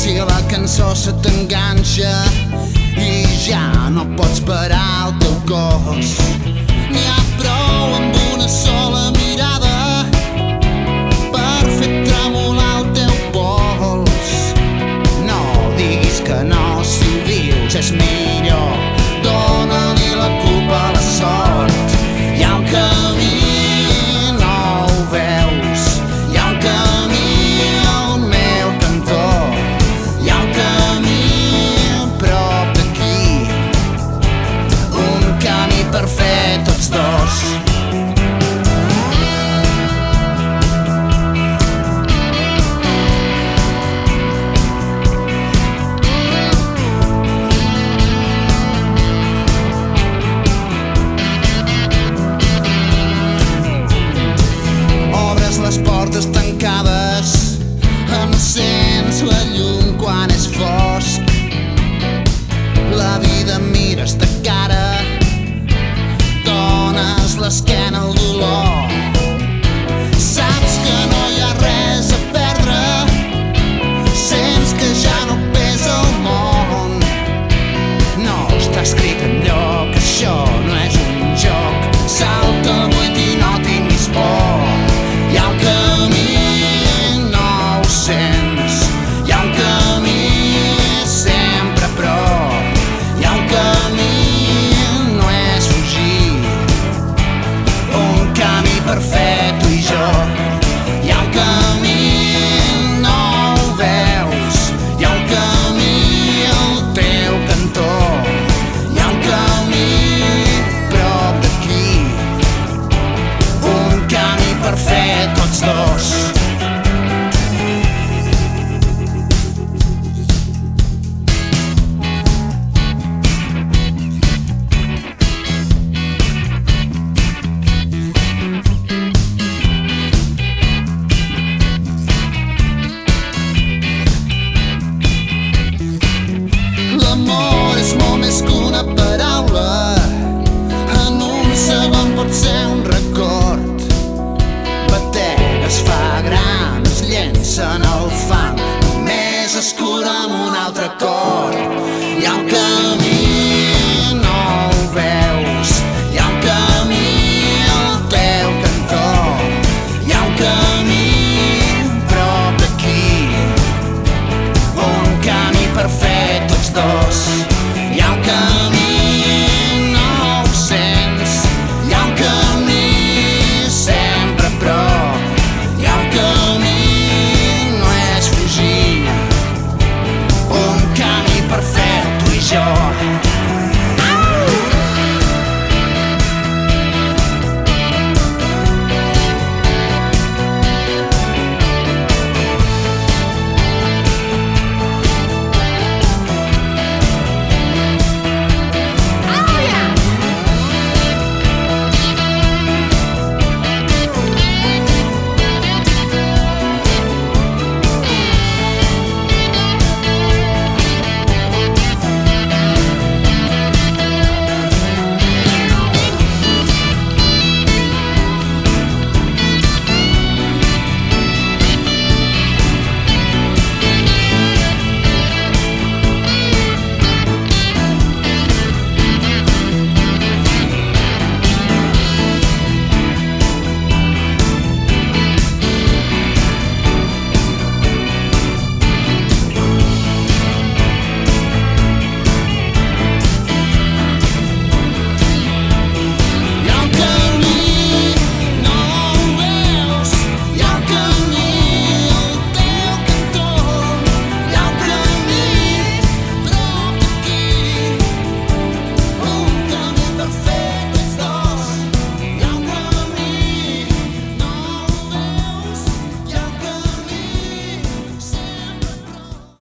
Si la cançó se t'enganxa i ja no pots parar el teu cos, n'hi ha prou amb una sola mirada per fer tremolar el teu pols. No diguis que no, si ho dius és millor. Dóna-li la culpa a la sort. Hi ha un camí, no ho veus? Hi ha un camí al meu cantó. Hi ha un camí a prop d'aquí, un camí per fer tots dos. Les portes tancades, encens la llum quan és fosc. La vida mires de cara, dones l'esquena al dolor. Saps que no hi ha res a perdre, sents que ja no pesa el món. No està escrit enlloc, això no és un joc. Salta al buit i no tinguis por. Hi ha un camí, no ho sents. Hi ha un camí sempre a prop. Hi ha un camí, no és fugir, un camí per fer tu i jo. Hi ha un camí, no ho veus? Hi ha un camí al teu cantó. Hi ha un camí prop d'aquí, un camí per fer tots dos. L'amor és molt més que una paraula, en un segon pot ser un record. Batega es fa gran, es llença en el fang, només es cura amb un altre cop.